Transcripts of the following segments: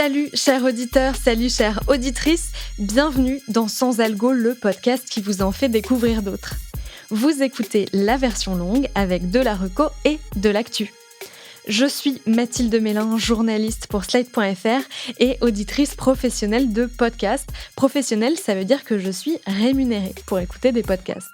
Salut chers auditeurs, salut chères auditrices, bienvenue dans Sans Algo, le podcast qui vous en fait découvrir d'autres. Vous écoutez la version longue avec de la reco et de l'actu. Je suis Mathilde Mélin, journaliste pour Slate.fr et auditrice professionnelle de podcasts. Professionnelle, ça veut dire que je suis rémunérée pour écouter des podcasts.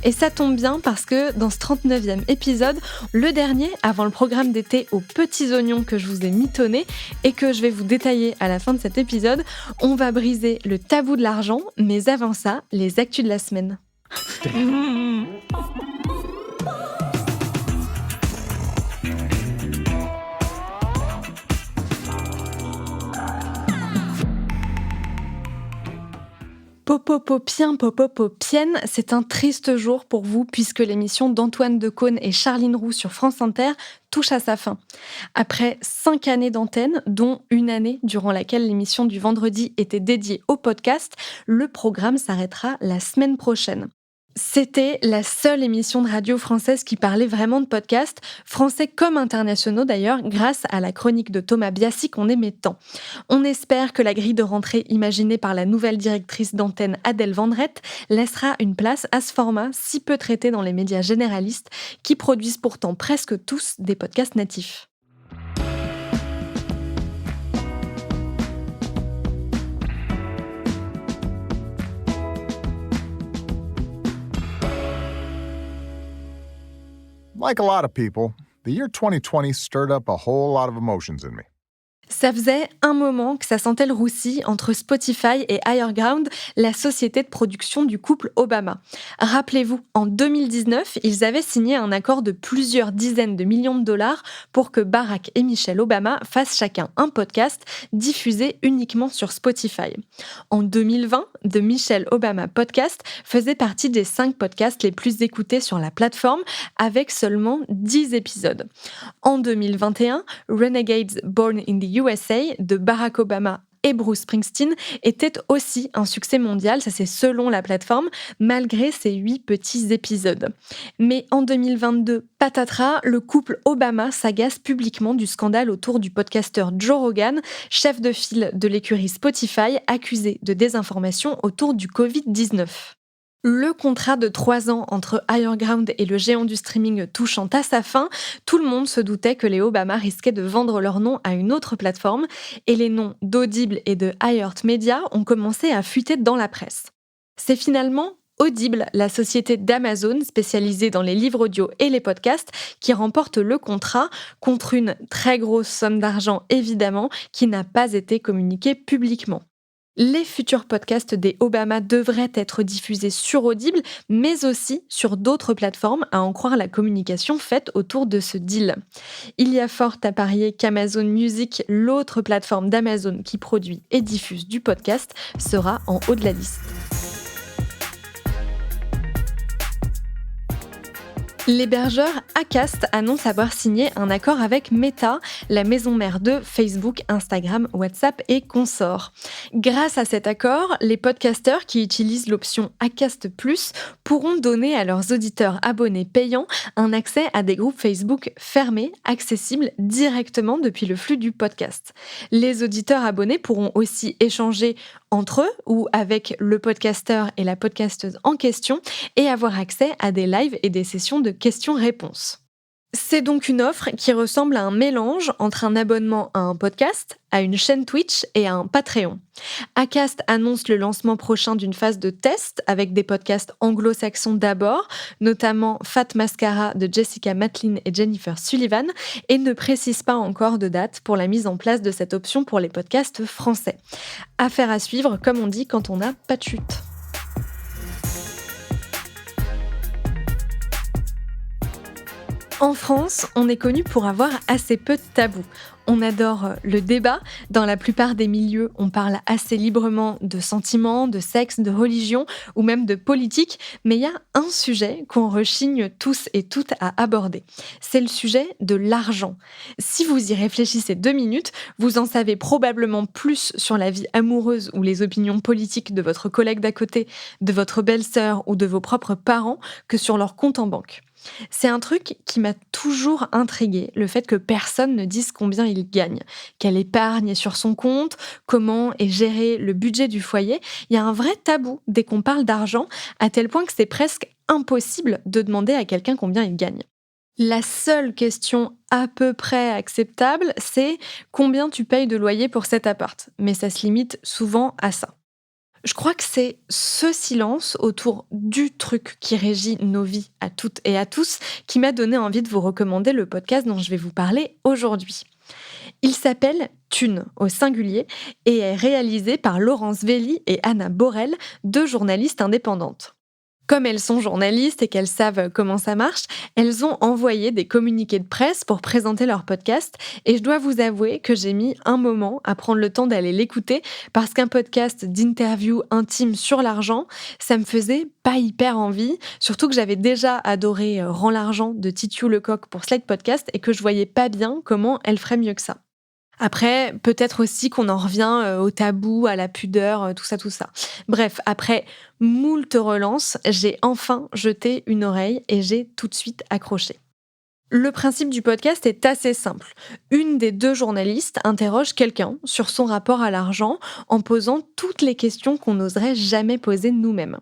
Et ça tombe bien parce que dans ce 39e épisode, le dernier avant le programme d'été aux petits oignons que je vous ai mitonné et que je vais vous détailler à la fin de cet épisode, on va briser le tabou de l'argent, mais avant ça, les actus de la semaine. Popopopienne, c'est un triste jour pour vous puisque l'émission d'Antoine Decaune et Charline Roux sur France Inter touche à sa fin. Après 5 années d'antenne, dont une année durant laquelle l'émission du vendredi était dédiée au podcast, le programme s'arrêtera la semaine prochaine. C'était la seule émission de radio française qui parlait vraiment de podcast, français comme internationaux d'ailleurs, grâce à la chronique de Thomas Biassi qu'on aimait tant. On espère que la grille de rentrée imaginée par la nouvelle directrice d'antenne Adèle Vendrette laissera une place à ce format si peu traité dans les médias généralistes qui produisent pourtant presque tous des podcasts natifs. Like a lot of people, the year 2020 stirred up a whole lot of emotions in me. Ça faisait un moment que ça sentait le roussi entre Spotify et Higher Ground, la société de production du couple Obama. Rappelez-vous, en 2019, ils avaient signé un accord de plusieurs dizaines de millions de dollars pour que Barack et Michelle Obama fassent chacun un podcast diffusé uniquement sur Spotify. En 2020, The Michelle Obama Podcast faisait partie des 5 podcasts les plus écoutés sur la plateforme avec seulement 10 épisodes. En 2021, Renegades Born in the USA de Barack Obama et Bruce Springsteen était aussi un succès mondial, ça c'est selon la plateforme, malgré ses 8 petits épisodes. Mais en 2022, patatras, le couple Obama s'agace publiquement du scandale autour du podcasteur Joe Rogan, chef de file de l'écurie Spotify, accusé de désinformation autour du Covid-19. Le contrat de 3 ans entre Higher Ground et le géant du streaming touchant à sa fin, tout le monde se doutait que les Obama risquaient de vendre leur nom à une autre plateforme et les noms d'Audible et de iHeartMedia ont commencé à fuiter dans la presse. C'est finalement Audible, la société d'Amazon spécialisée dans les livres audio et les podcasts, qui remporte le contrat contre une très grosse somme d'argent évidemment qui n'a pas été communiquée publiquement. Les futurs podcasts des Obama devraient être diffusés sur Audible, mais aussi sur d'autres plateformes, à en croire la communication faite autour de ce deal. Il y a fort à parier qu'Amazon Music, l'autre plateforme d'Amazon qui produit et diffuse du podcast, sera en haut de la liste. L'hébergeur Acast annonce avoir signé un accord avec Meta, la maison mère de Facebook, Instagram, WhatsApp et consorts. Grâce à cet accord, les podcasteurs qui utilisent l'option Acast Plus pourront donner à leurs auditeurs abonnés payants un accès à des groupes Facebook fermés, accessibles directement depuis le flux du podcast. Les auditeurs abonnés pourront aussi échanger entre eux ou avec le podcasteur et la podcasteuse en question et avoir accès à des lives et des sessions de questions-réponses. C'est donc une offre qui ressemble à un mélange entre un abonnement à un podcast, à une chaîne Twitch et à un Patreon. Acast annonce le lancement prochain d'une phase de test avec des podcasts anglo-saxons d'abord, notamment Fat Mascara de Jessica Matlin et Jennifer Sullivan, et ne précise pas encore de date pour la mise en place de cette option pour les podcasts français. Affaire à suivre, comme on dit quand on n'a pas de chute. En France, on est connu pour avoir assez peu de tabous. On adore le débat. Dans la plupart des milieux, on parle assez librement de sentiments, de sexe, de religion ou même de politique. Mais il y a un sujet qu'on rechigne tous et toutes à aborder. C'est le sujet de l'argent. Si vous y réfléchissez 2 minutes, vous en savez probablement plus sur la vie amoureuse ou les opinions politiques de votre collègue d'à côté, de votre belle-sœur ou de vos propres parents que sur leur compte en banque. C'est un truc qui m'a toujours intriguée, le fait que personne ne dise combien il gagne, quelle épargne est sur son compte, comment est géré le budget du foyer. Il y a un vrai tabou dès qu'on parle d'argent, à tel point que c'est presque impossible de demander à quelqu'un combien il gagne. La seule question à peu près acceptable, c'est combien tu payes de loyer pour cet appart. Mais ça se limite souvent à ça. Je crois que c'est ce silence autour du truc qui régit nos vies à toutes et à tous qui m'a donné envie de vous recommander le podcast dont je vais vous parler aujourd'hui. Il s'appelle Thune au singulier et est réalisé par Laurence Velli et Anna Borel, deux journalistes indépendantes. Comme elles sont journalistes et qu'elles savent comment ça marche, elles ont envoyé des communiqués de presse pour présenter leur podcast et je dois vous avouer que j'ai mis un moment à prendre le temps d'aller l'écouter parce qu'un podcast d'interview intime sur l'argent, ça me faisait pas hyper envie, surtout que j'avais déjà adoré Rends l'argent de Titiou Lecoq pour Slide Podcast et que je voyais pas bien comment elle ferait mieux que ça. Après, peut-être aussi qu'on en revient au tabou, à la pudeur, tout ça. Bref, après moult relances, j'ai enfin jeté une oreille et j'ai tout de suite accroché. Le principe du podcast est assez simple. Une des deux journalistes interroge quelqu'un sur son rapport à l'argent en posant toutes les questions qu'on n'oserait jamais poser nous-mêmes.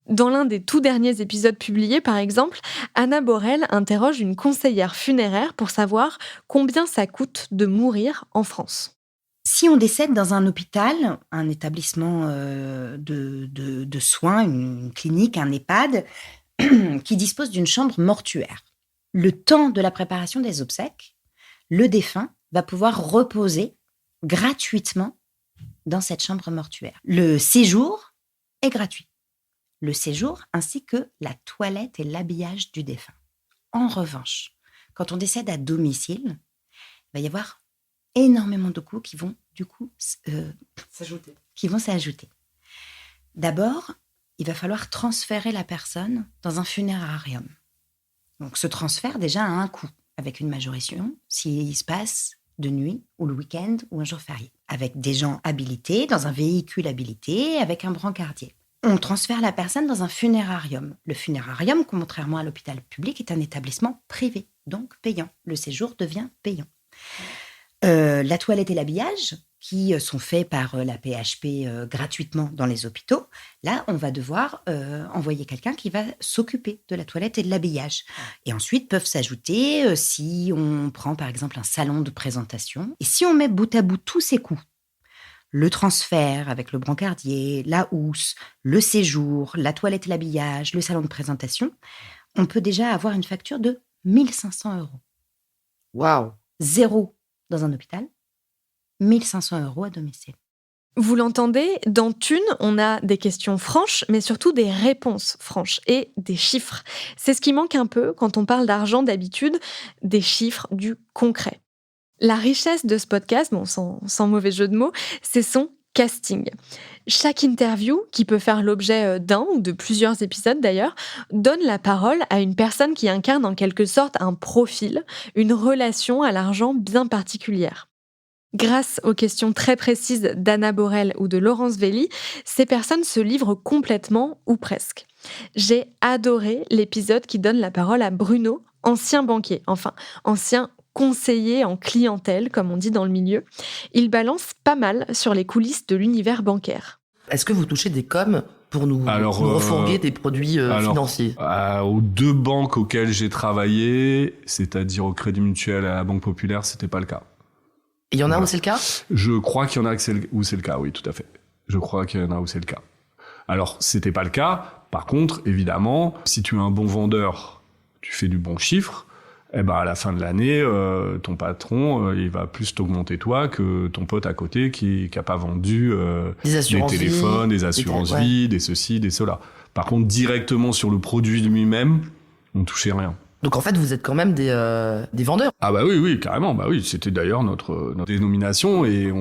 Dans l'un des tout derniers épisodes publiés, par exemple, Anna Borel interroge une conseillère funéraire pour savoir combien ça coûte de mourir en France. Si on décède dans un hôpital, un établissement de soins, une clinique, un EHPAD, qui dispose d'une chambre mortuaire, le temps de la préparation des obsèques, le défunt va pouvoir reposer gratuitement dans cette chambre mortuaire. Le séjour est gratuit. Le séjour ainsi que la toilette et l'habillage du défunt. En revanche, quand on décède à domicile, il va y avoir énormément de coûts qui vont s'ajouter. D'abord, il va falloir transférer la personne dans un funérarium. Donc ce transfert déjà a un coût, avec une majoration s'il se passe de nuit ou le week-end ou un jour férié, avec des gens habilités, dans un véhicule habilité, avec un brancardier. On transfère la personne dans un funérarium. Le funérarium, contrairement à l'hôpital public, est un établissement privé, donc payant. Le séjour devient payant. La toilette et l'habillage, qui sont faits par la PHP gratuitement dans les hôpitaux, là, on va devoir envoyer quelqu'un qui va s'occuper de la toilette et de l'habillage. Et ensuite, peuvent s'ajouter, si on prend par exemple un salon de présentation, et si on met bout à bout tous ces coûts, le transfert avec le brancardier, la housse, le séjour, la toilette et l'habillage, le salon de présentation, on peut déjà avoir une facture de 1 500 €. Waouh! 0 dans un hôpital, 1 500 € à domicile. Vous l'entendez, dans Thune, on a des questions franches, mais surtout des réponses franches et des chiffres. C'est ce qui manque un peu quand on parle d'argent d'habitude, des chiffres, du concret. La richesse de ce podcast, sans mauvais jeu de mots, c'est son casting. Chaque interview, qui peut faire l'objet d'un ou de plusieurs épisodes d'ailleurs, donne la parole à une personne qui incarne en quelque sorte un profil, une relation à l'argent bien particulière. Grâce aux questions très précises d'Anna Borel ou de Laurence Velli, ces personnes se livrent complètement ou presque. J'ai adoré l'épisode qui donne la parole à Bruno, ancien banquier, ancien conseiller en clientèle, comme on dit dans le milieu. Il balance pas mal sur les coulisses de l'univers bancaire. Est-ce que vous touchez des coms pour nous refourguer des produits financiers? Aux deux banques auxquelles j'ai travaillé, c'est-à-dire au Crédit Mutuel et à la Banque Populaire, c'était pas le cas. Et il y en a où c'est le cas? Je crois qu'il y en a où c'est le cas, oui, tout à fait. Je crois qu'il y en a où c'est le cas. Alors, c'était pas le cas. Par contre, évidemment, si tu es un bon vendeur, tu fais du bon chiffre, à la fin de l'année, ton patron, il va plus t'augmenter toi que ton pote à côté qui a pas vendu des téléphones, des assurances vie, des ceci, des cela. Par contre, directement sur le produit lui-même, on touchait rien. Donc en fait, vous êtes quand même des vendeurs. Ah bah oui, carrément. Bah oui, c'était d'ailleurs notre dénomination et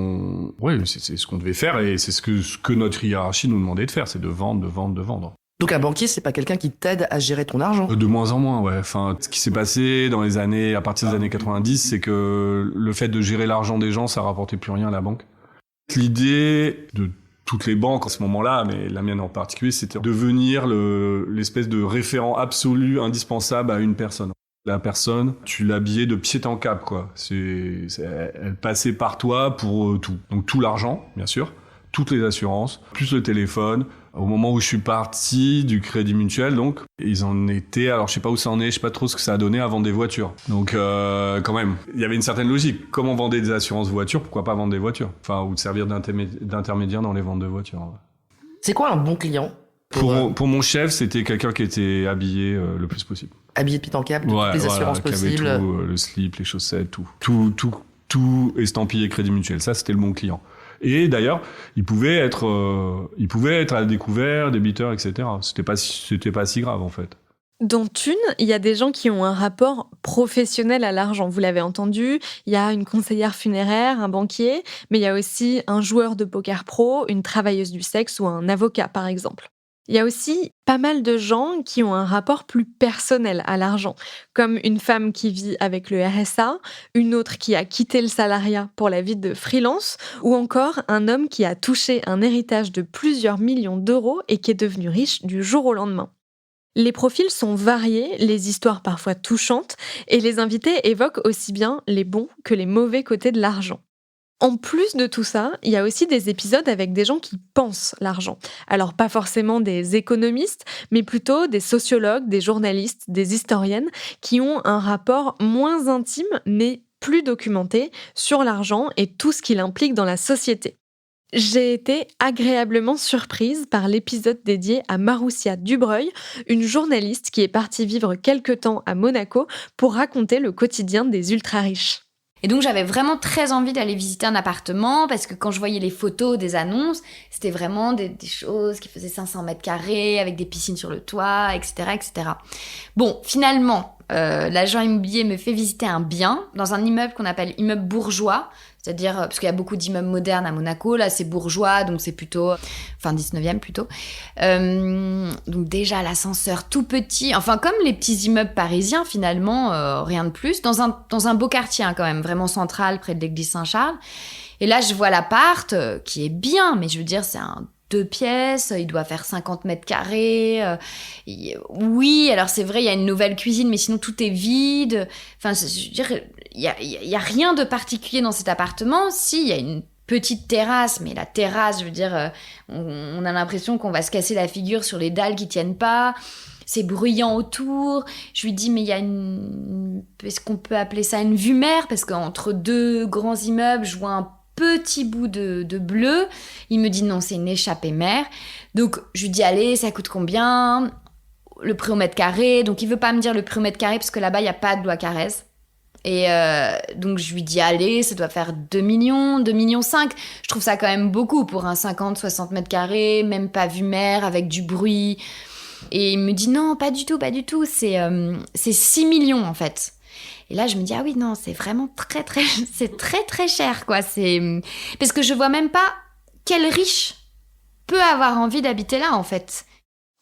c'est ce qu'on devait faire et c'est ce que notre hiérarchie nous demandait de faire, c'est de vendre. Donc un banquier, c'est pas quelqu'un qui t'aide à gérer ton argent? De moins en moins, ouais. Enfin, ce qui s'est passé à partir des années 90, c'est que le fait de gérer l'argent des gens, ça rapportait plus rien à la banque. L'idée de toutes les banques en ce moment-là, mais la mienne en particulier, c'était devenir l'espèce de référent absolu, indispensable à une personne. La personne, tu l'habillais de pied en cap, quoi. Elle passait par toi pour tout. Donc tout l'argent, bien sûr, toutes les assurances, plus le téléphone. Au moment où je suis parti du Crédit Mutuel, donc, ils en étaient, alors je sais pas où ça en est, je sais pas trop ce que ça a donné à vendre des voitures. Donc quand même, il y avait une certaine logique. Comme on vendait des assurances voitures, pourquoi pas vendre des voitures ? Enfin, ou de servir d'intermédiaire dans les ventes de voitures. C'est quoi un bon client ? Pour mon chef, c'était quelqu'un qui était habillé le plus possible. Habillé de pied en cap, de toutes les assurances possibles. Qui avait tout, le slip, les chaussettes, tout estampillé Crédit Mutuel. Ça, c'était le bon client. Et d'ailleurs, il pouvait être à découvert, débiteur, etc. C'était pas si grave, en fait. Dans Thune, il y a des gens qui ont un rapport professionnel à l'argent. Vous l'avez entendu, il y a une conseillère funéraire, un banquier, mais il y a aussi un joueur de poker pro, une travailleuse du sexe ou un avocat, par exemple. Il y a aussi pas mal de gens qui ont un rapport plus personnel à l'argent, comme une femme qui vit avec le RSA, une autre qui a quitté le salariat pour la vie de freelance, ou encore un homme qui a touché un héritage de plusieurs millions d'euros et qui est devenu riche du jour au lendemain. Les profils sont variés, les histoires parfois touchantes, et les invités évoquent aussi bien les bons que les mauvais côtés de l'argent. En plus de tout ça, il y a aussi des épisodes avec des gens qui pensent l'argent. Alors pas forcément des économistes, mais plutôt des sociologues, des journalistes, des historiennes qui ont un rapport moins intime, mais plus documenté sur l'argent et tout ce qu'il implique dans la société. J'ai été agréablement surprise par l'épisode dédié à Maroussia Dubreuil, une journaliste qui est partie vivre quelque temps à Monaco pour raconter le quotidien des ultra-riches. Et donc j'avais vraiment très envie d'aller visiter un appartement parce que quand je voyais les photos des annonces, c'était vraiment des choses qui faisaient 500 mètres carrés avec des piscines sur le toit, etc. etc. Bon, finalement, l'agent immobilier me fait visiter un bien dans un immeuble qu'on appelle immeuble bourgeois, c'est-à-dire, parce qu'il y a beaucoup d'immeubles modernes à Monaco, là c'est bourgeois, donc c'est plutôt, fin 19e plutôt. Donc déjà l'ascenseur tout petit, enfin comme les petits immeubles parisiens finalement, rien de plus, dans un beau quartier quand même, vraiment central, près de l'église Saint-Charles. Et là je vois l'appart, qui est bien, mais je veux dire c'est un 2 pièces, il doit faire 50 mètres carrés. Oui, alors c'est vrai, il y a une nouvelle cuisine, mais sinon tout est vide. Enfin, je veux dire, il y a rien de particulier dans cet appartement. Si, il y a une petite terrasse, mais la terrasse, je veux dire, on a l'impression qu'on va se casser la figure sur les dalles qui tiennent pas. C'est bruyant autour. Je lui dis, mais il y a est-ce qu'on peut appeler ça une vue mer ? Parce qu'entre deux grands immeubles, je vois un petit bout de bleu. Il me dit non, c'est une échappée mer. Donc je lui dis allez, ça coûte combien ? Le prix au mètre carré. Donc il veut pas me dire le prix au mètre carré parce que là-bas il y a pas de loi Carrez. Et donc je lui dis allez, ça doit faire 2 millions, 2 millions 5. Je trouve ça quand même beaucoup pour un 50-60 mètres carrés, même pas vue mer, avec du bruit. Et il me dit non, pas du tout, c'est 6 millions en fait. Et là, je me dis, ah oui, non, c'est vraiment c'est très, très cher, quoi. Parce que je vois même pas quel riche peut avoir envie d'habiter là, en fait.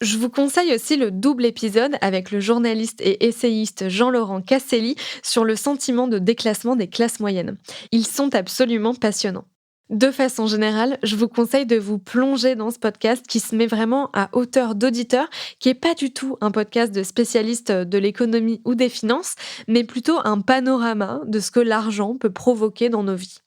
Je vous conseille aussi le double épisode avec le journaliste et essayiste Jean-Laurent Casselli sur le sentiment de déclassement des classes moyennes. Ils sont absolument passionnants. De façon générale, je vous conseille de vous plonger dans ce podcast qui se met vraiment à hauteur d'auditeur, qui n'est pas du tout un podcast de spécialistes de l'économie ou des finances, mais plutôt un panorama de ce que l'argent peut provoquer dans nos vies.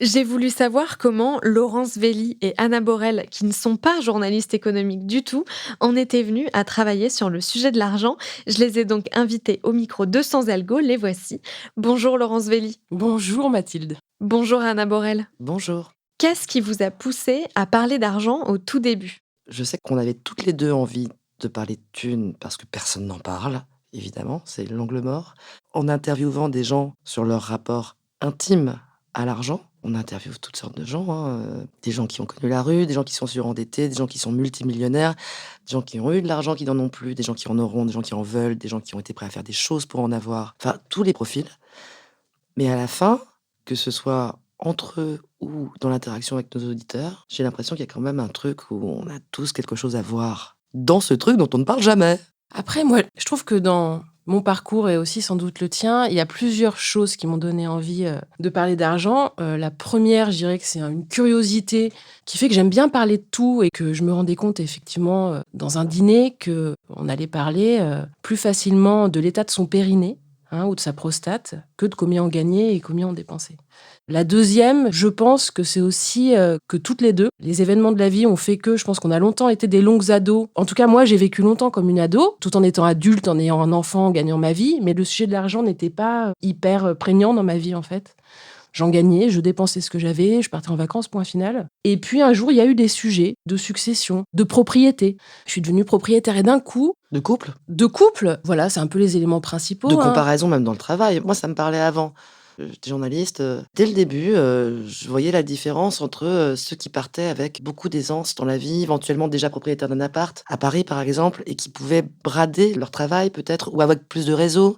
J'ai voulu savoir comment Laurence Velli et Anna Borel, qui ne sont pas journalistes économiques du tout, en étaient venues à travailler sur le sujet de l'argent. Je les ai donc invitées au micro de Sans Algo, les voici. Bonjour Laurence Velli. Bonjour Mathilde. Bonjour Anna Borel. Bonjour. Qu'est-ce qui vous a poussé à parler d'argent au tout début ? Je sais qu'on avait toutes les deux envie de parler de thunes parce que personne n'en parle, évidemment, c'est l'angle mort. En interviewant des gens sur leur rapport intime à l'argent, on interviewe toutes sortes de gens, des gens qui ont connu la rue, des gens qui sont surendettés, des gens qui sont multimillionnaires, des gens qui ont eu de l'argent, qui n'en ont plus, des gens qui en auront, des gens qui en veulent, des gens qui ont été prêts à faire des choses pour en avoir. Enfin, tous les profils. Mais à la fin, que ce soit entre eux ou dans l'interaction avec nos auditeurs, j'ai l'impression qu'il y a quand même un truc où on a tous quelque chose à voir dans ce truc dont on ne parle jamais. Après, moi, je trouve que dans Mon parcours est aussi sans doute le tien. Il y a plusieurs choses qui m'ont donné envie de parler d'argent. La première, je dirais que c'est une curiosité qui fait que j'aime bien parler de tout et que je me rendais compte effectivement dans un dîner qu'on allait parler plus facilement de l'état de son périnée ou de sa prostate que de combien on gagnait et combien on dépensait. La deuxième, je pense que c'est aussi que toutes les deux, les événements de la vie ont fait que je pense qu'on a longtemps été des longues ados. En tout cas, moi, j'ai vécu longtemps comme une ado, tout en étant adulte, en ayant un enfant, en gagnant ma vie. Mais le sujet de l'argent n'était pas hyper prégnant dans ma vie, en fait. J'en gagnais, je dépensais ce que j'avais, je partais en vacances, point final. Et puis un jour, il y a eu des sujets de succession, de propriété. Je suis devenue propriétaire et d'un coup... De couple ? De couple, voilà, c'est un peu les éléments principaux. De comparaison même dans le travail. Moi, ça me parlait avant. J'étais journaliste. Dès le début, je voyais la différence entre ceux qui partaient avec beaucoup d'aisance dans la vie, éventuellement déjà propriétaires d'un appart, à Paris par exemple, et qui pouvaient brader leur travail peut-être, ou avec plus de réseau.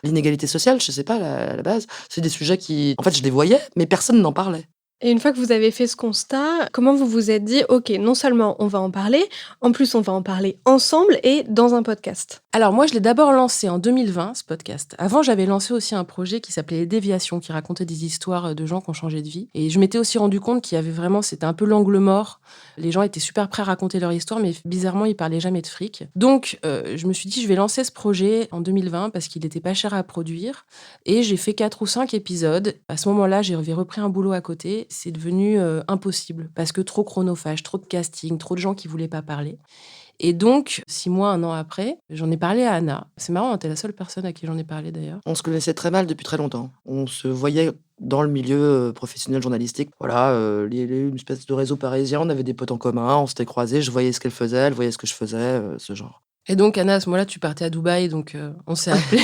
L'inégalité sociale, je sais pas, à la base, c'est des sujets qui... En fait, je les voyais, mais personne n'en parlait. Et une fois que vous avez fait ce constat, comment vous vous êtes dit, OK, non seulement on va en parler, en plus on va en parler ensemble et dans un podcast? Alors moi, je l'ai d'abord lancé en 2020, ce podcast. Avant, j'avais lancé aussi un projet qui s'appelait Les Déviations, qui racontait des histoires de gens qui ont changé de vie. Et je m'étais aussi rendu compte qu'il y avait vraiment, c'était un peu l'angle mort. Les gens étaient super prêts à raconter leur histoire, mais bizarrement, ils parlaient jamais de fric. Donc, je me suis dit, je vais lancer ce projet en 2020 parce qu'il n'était pas cher à produire. Et j'ai fait 4 ou 5 épisodes. À ce moment-là, j'avais repris un boulot à côté. C'est devenu impossible parce que trop chronophage, trop de casting, trop de gens qui voulaient pas parler. Et donc, 6 mois, 1 an après, j'en ai parlé à Anna. C'est marrant, t'es la seule personne à qui j'en ai parlé d'ailleurs. On se connaissait très mal depuis très longtemps. On se voyait dans le milieu professionnel journalistique. Voilà, une espèce de réseau parisien, on avait des potes en commun, on s'était croisés, je voyais ce qu'elle faisait, elle voyait ce que je faisais, ce genre. Et donc, Anna, à ce moment-là, tu partais à Dubaï, donc on s'est appelés.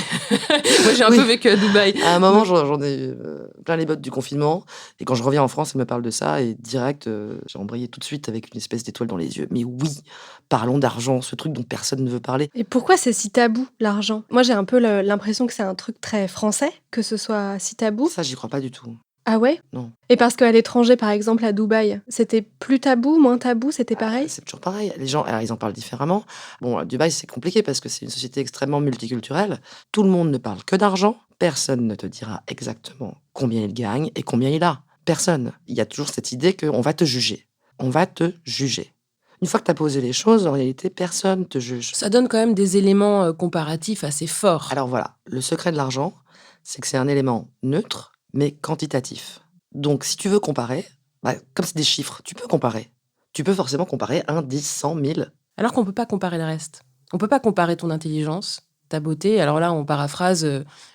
Moi, j'ai un peu vécu à Dubaï. À un moment, j'en ai plein les bottes du confinement. Et quand je reviens en France, elle me parle de ça. Et direct, j'ai embrayé tout de suite avec une espèce d'étoile dans les yeux. Mais oui, parlons d'argent, ce truc dont personne ne veut parler. Et pourquoi c'est si tabou, l'argent? Moi, j'ai un peu l'impression que c'est un truc très français, que ce soit si tabou. Ça, j'y crois pas du tout. Ah ouais? Non. Et parce qu'à l'étranger, par exemple, à Dubaï, c'était plus tabou, moins tabou, c'était pareil? C'est toujours pareil. Les gens, alors, ils en parlent différemment. Bon, à Dubaï, c'est compliqué parce que c'est une société extrêmement multiculturelle. Tout le monde ne parle que d'argent. Personne ne te dira exactement combien il gagne et combien il a. Personne. Il y a toujours cette idée qu'on va te juger. On va te juger. Une fois que tu as posé les choses, en réalité, personne ne te juge. Ça donne quand même des éléments comparatifs assez forts. Alors voilà, le secret de l'argent, c'est que c'est un élément neutre, mais quantitatif. Donc, si tu veux comparer, comme c'est des chiffres, tu peux comparer. Tu peux forcément comparer 1, 10, 100, 1000. Alors qu'on ne peut pas comparer le reste. On ne peut pas comparer ton intelligence, ta beauté. Alors là, on paraphrase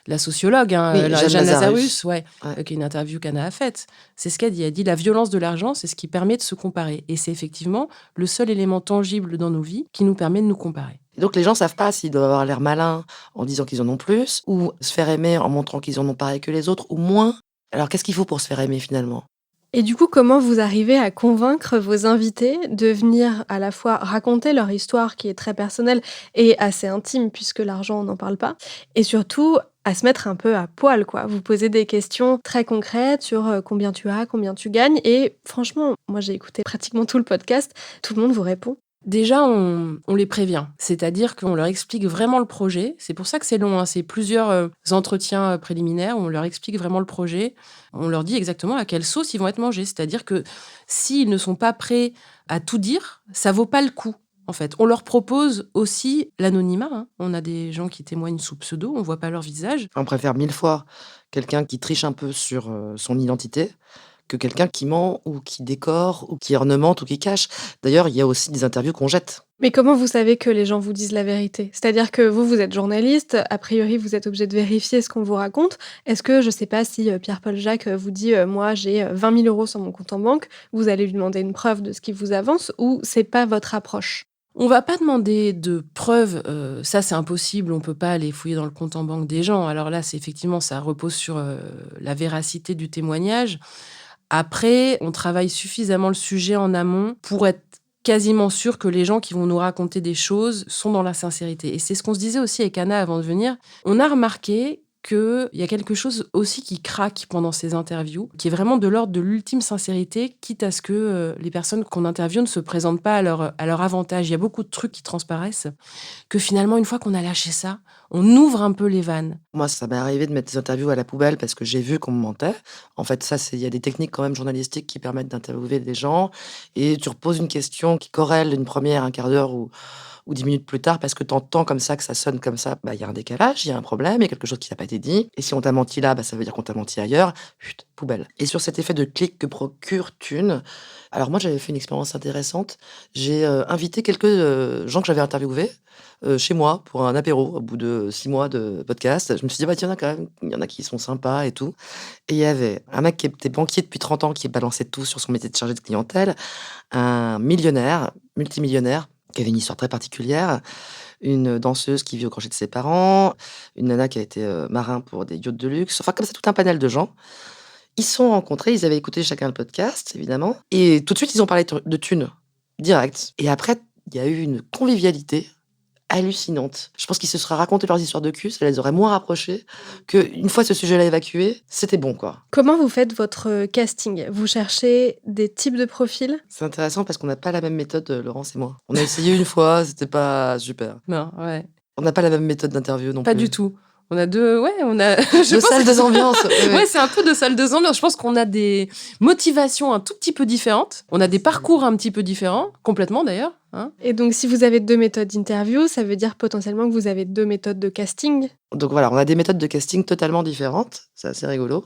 la sociologue, Jeanne Lazarus, qui est une interview qu'Anna a faite. C'est ce qu'elle dit. Elle dit la violence de l'argent, c'est ce qui permet de se comparer. Et c'est effectivement le seul élément tangible dans nos vies qui nous permet de nous comparer. Et donc les gens savent pas s'ils doivent avoir l'air malins en disant qu'ils en ont plus, ou se faire aimer en montrant qu'ils en ont pareil que les autres, ou moins. Alors qu'est-ce qu'il faut pour se faire aimer finalement ? Et du coup, comment vous arrivez à convaincre vos invités de venir à la fois raconter leur histoire qui est très personnelle et assez intime puisque l'argent, on n'en parle pas, et surtout à se mettre un peu à poil, quoi. Vous posez des questions très concrètes sur combien tu as, combien tu gagnes, et franchement, moi j'ai écouté pratiquement tout le podcast, tout le monde vous répond. Déjà, on les prévient, c'est-à-dire qu'on leur explique vraiment le projet. C'est pour ça que c'est long, c'est plusieurs entretiens préliminaires où on leur explique vraiment le projet. On leur dit exactement à quelle sauce ils vont être mangés, c'est-à-dire que s'ils ne sont pas prêts à tout dire, ça vaut pas le coup. En fait, on leur propose aussi l'anonymat. On a des gens qui témoignent sous pseudo, on voit pas leur visage. On préfère 1000 fois quelqu'un qui triche un peu sur son identité que quelqu'un qui ment ou qui décore ou qui ornemente ou qui cache. D'ailleurs, il y a aussi des interviews qu'on jette. Mais comment vous savez que les gens vous disent la vérité ? C'est-à-dire que vous êtes journaliste, a priori vous êtes obligé de vérifier ce qu'on vous raconte. Est-ce que, je sais pas, si Pierre-Paul Jacques vous dit « moi j'ai 20 000 € sur mon compte en banque », vous allez lui demander une preuve de ce qu'il vous avance ou c'est pas votre approche ? On va pas demander de preuves, ça c'est impossible, on peut pas aller fouiller dans le compte en banque des gens. Alors là, c'est effectivement, ça repose sur la véracité du témoignage. Après, on travaille suffisamment le sujet en amont pour être quasiment sûr que les gens qui vont nous raconter des choses sont dans la sincérité. Et c'est ce qu'on se disait aussi avec Anna avant de venir. On a remarqué qu'il y a quelque chose aussi qui craque pendant ces interviews, qui est vraiment de l'ordre de l'ultime sincérité, quitte à ce que les personnes qu'on interviewe ne se présentent pas à leur avantage. Il y a beaucoup de trucs qui transparaissent, que finalement, une fois qu'on a lâché ça, on ouvre un peu les vannes. Moi, ça m'est arrivé de mettre des interviews à la poubelle parce que j'ai vu qu'on me mentait. En fait, il y a des techniques quand même journalistiques qui permettent d'interviewer des gens et tu reposes une question qui corrèle une première, un quart d'heure ou 10 minutes plus tard parce que tu entends comme ça, que ça sonne comme ça, il y a un décalage, il y a un problème, il y a quelque chose qui n'a pas été dit. Et si on t'a menti là, ça veut dire qu'on t'a menti ailleurs. Chut, poubelle. Et sur cet effet de clic que procure Thune, alors moi, j'avais fait une expérience intéressante. J'ai invité quelques gens que j'avais interviewés chez moi pour un apéro au bout de 6 mois de podcast. Je me suis dit, tiens, il y en a qui sont sympas et tout. Et il y avait un mec qui était banquier depuis 30 ans, qui balançait tout sur son métier de chargé de clientèle, un millionnaire, multimillionnaire, qui avait une histoire très particulière, une danseuse qui vit au crochet de ses parents, une nana qui a été marin pour des yachts de luxe, enfin comme ça, tout un panel de gens. Ils se sont rencontrés, ils avaient écouté chacun le podcast, évidemment, et tout de suite, ils ont parlé de thunes, direct. Et après, il y a eu une convivialité hallucinante. Je pense qu'ils se seraient raconté leurs histoires de cul, ça les aurait moins rapprochés, qu'une fois ce sujet-là évacué, c'était bon, quoi. Comment vous faites votre casting? Vous cherchez des types de profils? C'est intéressant parce qu'on n'a pas la même méthode, Laurence et moi. On a essayé une fois, c'était pas super. Non, ouais. On n'a pas la même méthode d'interview non plus. Pas du tout. On a deux salles de ambiance. Ouais, c'est un peu de salles de ambiance. Je pense qu'on a des motivations un tout petit peu différentes. On a des parcours un petit peu différents, complètement d'ailleurs. Hein. Et donc, si vous avez 2 méthodes d'interview, ça veut dire potentiellement que vous avez 2 méthodes de casting? Donc voilà, on a des méthodes de casting totalement différentes. C'est assez rigolo.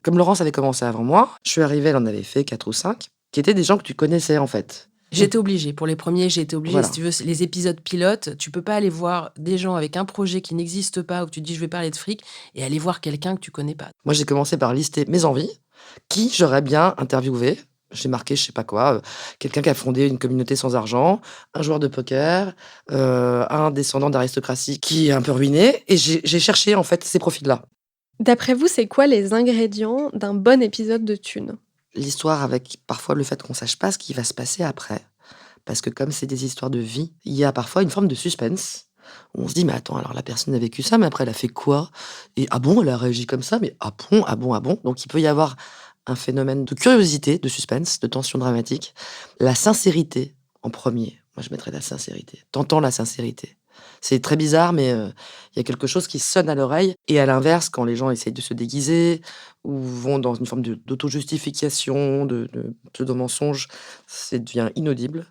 Comme Laurence avait commencé avant moi, je suis arrivée, elle en avait fait 4 ou 5, qui étaient des gens que tu connaissais en fait. J'étais obligée. Pour les premiers, j'ai été obligée. Voilà. Si tu veux, les épisodes pilotes, tu peux pas aller voir des gens avec un projet qui n'existe pas, où tu te dis je vais parler de fric, et aller voir quelqu'un que tu connais pas. Moi, j'ai commencé par lister mes envies, qui j'aurais bien interviewé. J'ai marqué, je sais pas quoi, quelqu'un qui a fondé une communauté sans argent, un joueur de poker, un descendant d'aristocratie qui est un peu ruiné. Et j'ai cherché, en fait, ces profils-là. D'après vous, c'est quoi les ingrédients d'un bon épisode de Thune? L'histoire avec parfois le fait qu'on sache pas ce qui va se passer après. Parce que comme c'est des histoires de vie, il y a parfois une forme de suspense. On se dit, mais attends, alors la personne a vécu ça, mais après elle a fait quoi? Et ah bon, elle a réagi comme ça, mais ah bon, ah bon, ah bon. Donc il peut y avoir un phénomène de curiosité, de suspense, de tension dramatique. La sincérité en premier. Moi je mettrais la sincérité. T'entends la sincérité. C'est très bizarre, mais il y a quelque chose qui sonne à l'oreille. Et à l'inverse, quand les gens essayent de se déguiser ou vont dans une forme d'auto-justification, de pseudo-mensonge, ça devient inaudible.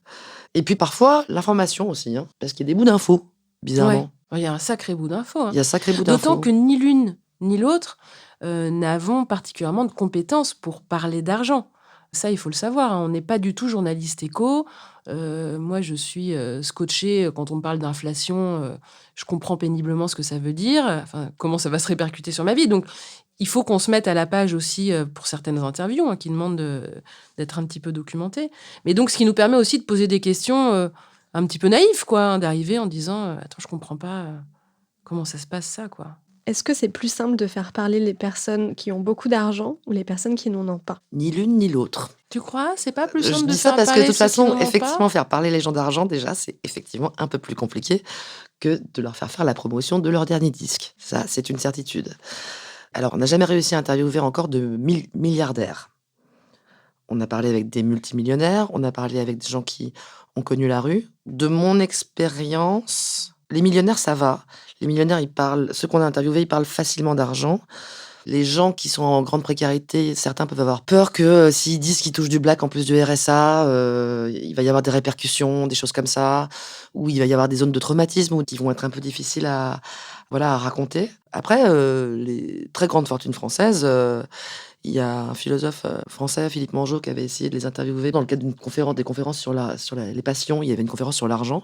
Et puis parfois, l'information aussi, hein, parce qu'il y a des bouts d'infos, bizarrement. Ouais. Il y a un sacré bout d'infos. Hein. Il y a un sacré bout d'infos. D'autant que ni l'une ni l'autre n'avons particulièrement de compétences pour parler d'argent. Ça, il faut le savoir. Hein. On n'est pas du tout journaliste éco. Moi, je suis scotchée quand on me parle d'inflation. Je comprends péniblement ce que ça veut dire. Enfin, comment ça va se répercuter sur ma vie. Donc, il faut qu'on se mette à la page aussi pour certaines interviews qui demandent d'être un petit peu documentées. Mais donc, ce qui nous permet aussi de poser des questions un petit peu naïves, quoi, hein, d'arriver en disant attends, je comprends pas comment ça se passe, ça, quoi. Est-ce que c'est plus simple de faire parler les personnes qui ont beaucoup d'argent ou les personnes qui n'en ont pas? Ni l'une ni l'autre. Tu crois? C'est pas plus simple Je de dis ça faire parce que parler de toute ceux qui façon, n'en ont effectivement, pas faire parler les gens d'argent, déjà, c'est effectivement un peu plus compliqué que de leur faire la promotion de leur dernier disque. Ça, c'est une certitude. Alors, on n'a jamais réussi à interviewer encore de milliardaires. On a parlé avec des multimillionnaires, on a parlé avec des gens qui ont connu la rue. De mon expérience, les millionnaires, ça va. Les millionnaires, ceux qu'on a interviewés, ils parlent facilement d'argent. Les gens qui sont en grande précarité, certains peuvent avoir peur que s'ils disent qu'ils touchent du black en plus du RSA, il va y avoir des répercussions, des choses comme ça, ou il va y avoir des zones de traumatisme qui vont être un peu difficiles à raconter. Après, les très grandes fortunes françaises, il y a un philosophe français, Philippe Mangeot, qui avait essayé de les interviewer dans le cadre des conférences sur les passions. Il y avait une conférence sur l'argent.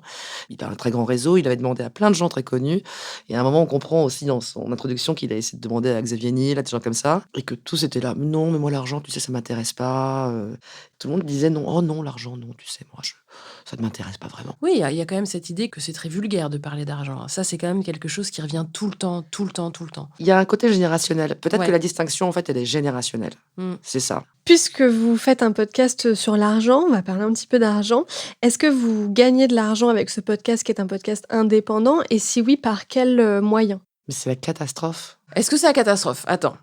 Il a un très grand réseau. Il avait demandé à plein de gens très connus. Et à un moment, on comprend aussi dans son introduction qu'il a essayé de demander à Xavier Niel, à des gens comme ça, et que tous étaient là. Non, mais moi, l'argent, tu sais, ça m'intéresse pas. Tout le monde disait non. Oh non, l'argent, non, tu sais, moi, ça ne m'intéresse pas vraiment. Oui, il y a quand même cette idée que c'est très vulgaire de parler d'argent. Ça, c'est quand même quelque chose qui revient tout le temps. Il y a un côté générationnel. Peut-être que la distinction, en fait, elle est générationnelle. C'est ça. Puisque vous faites un podcast sur l'argent, on va parler un petit peu d'argent. Est-ce que vous gagnez de l'argent avec ce podcast qui est un podcast indépendant? Et si oui, par quels moyens? Mais c'est la catastrophe. Est-ce que c'est la catastrophe ? Attends.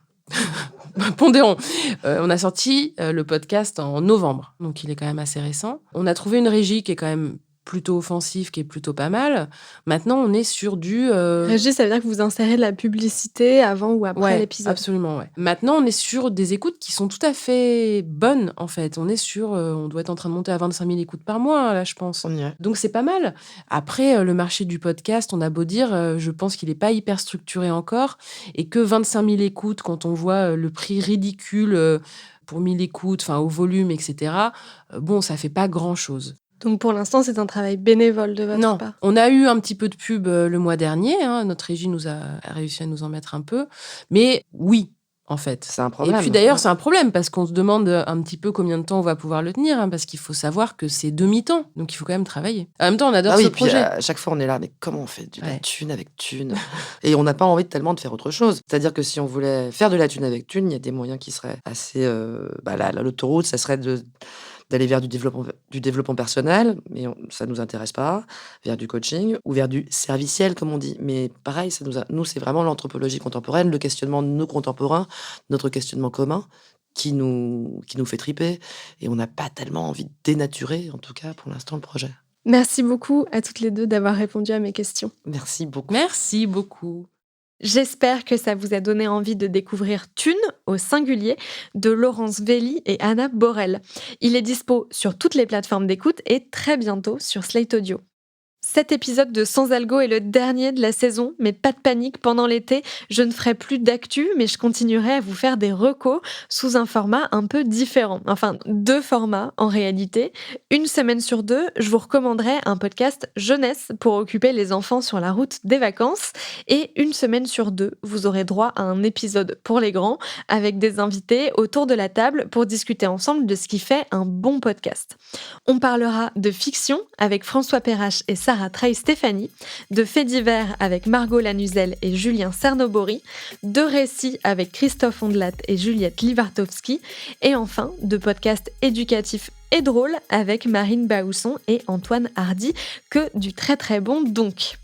Pondérons. On a sorti le podcast en novembre, donc il est quand même assez récent. On a trouvé une régie qui est quand même plutôt offensif, qui est plutôt pas mal. Maintenant, on est sur du... Régie, ça veut dire que vous insérez de la publicité avant ou après l'épisode. Absolument, ouais. Maintenant, on est sur des écoutes qui sont tout à fait bonnes, en fait. On est sur... on doit être en train de monter à 25 000 écoutes par mois, là, je pense. On y est. Donc, c'est pas mal. Après, le marché du podcast, on a beau dire, je pense qu'il n'est pas hyper structuré encore, et que 25 000 écoutes, quand on voit le prix ridicule pour 1000 écoutes, enfin, au volume, etc., bon, ça fait pas grand-chose. Donc pour l'instant, c'est un travail bénévole de votre part. On a eu un petit peu de pub le mois dernier. Notre régie nous a réussi à nous en mettre un peu. Mais oui, en fait. C'est un problème. Et puis d'ailleurs, c'est un problème parce qu'on se demande un petit peu combien de temps on va pouvoir le tenir. Parce qu'il faut savoir que c'est demi-temps. Donc il faut quand même travailler. En même temps, on adore ce projet. À chaque fois, on est là. Mais comment on fait de la thune avec thune ? Et on n'a pas envie tellement de faire autre chose. C'est-à-dire que si on voulait faire de la thune avec thune, il y a des moyens qui seraient assez... l'autoroute, ça serait d'aller vers du développement personnel, mais ça ne nous intéresse pas, vers du coaching ou vers du serviciel, comme on dit. Mais pareil, nous, c'est vraiment l'anthropologie contemporaine, le questionnement de nos contemporains, notre questionnement commun, qui nous fait triper. Et on n'a pas tellement envie de dénaturer, en tout cas, pour l'instant, le projet. Merci beaucoup à toutes les deux d'avoir répondu à mes questions. Merci beaucoup. Merci beaucoup. J'espère que ça vous a donné envie de découvrir Thune, au singulier, de Laurence Velli et Anna Borel. Il est dispo sur toutes les plateformes d'écoute et très bientôt sur Slate Audio. Cet épisode de Sans Algo est le dernier de la saison, mais pas de panique, pendant l'été, je ne ferai plus d'actu, mais je continuerai à vous faire des recos sous un format un peu différent. Enfin, 2 formats en réalité. Une semaine sur 2, je vous recommanderai un podcast jeunesse pour occuper les enfants sur la route des vacances. Et une semaine sur 2, vous aurez droit à un épisode pour les grands, avec des invités autour de la table pour discuter ensemble de ce qui fait un bon podcast. On parlera de fiction avec François Perrache et Sarah Trey-Stéphanie, de faits divers avec Margot Lanuzel et Julien Cernobori, de récits avec Christophe Ondelat et Juliette Livartowski, et enfin de podcasts éducatifs et drôles avec Marine Baousson et Antoine Hardy, que du très très bon donc.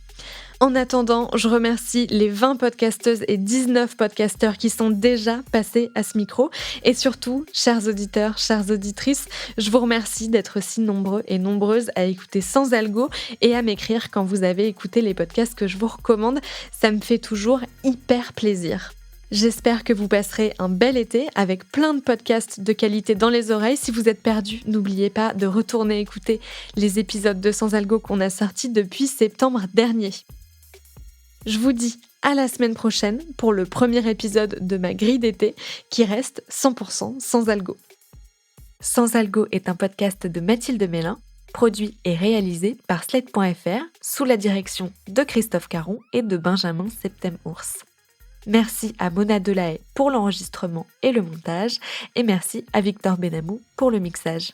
En attendant, je remercie les 20 podcasteuses et 19 podcasteurs qui sont déjà passés à ce micro. Et surtout, chers auditeurs, chères auditrices, je vous remercie d'être si nombreux et nombreuses à écouter Sans Algo et à m'écrire quand vous avez écouté les podcasts que je vous recommande. Ça me fait toujours hyper plaisir. J'espère que vous passerez un bel été avec plein de podcasts de qualité dans les oreilles. Si vous êtes perdu, n'oubliez pas de retourner écouter les épisodes de Sans Algo qu'on a sortis depuis septembre dernier. Je vous dis à la semaine prochaine pour le premier épisode de ma grille d'été qui reste 100% sans algo. Sans Algo est un podcast de Mathilde Mélin, produit et réalisé par Slate.fr sous la direction de Christophe Caron et de Benjamin Septem-Ours. Merci à Mona Delahaye pour l'enregistrement et le montage, et merci à Victor Benamou pour le mixage.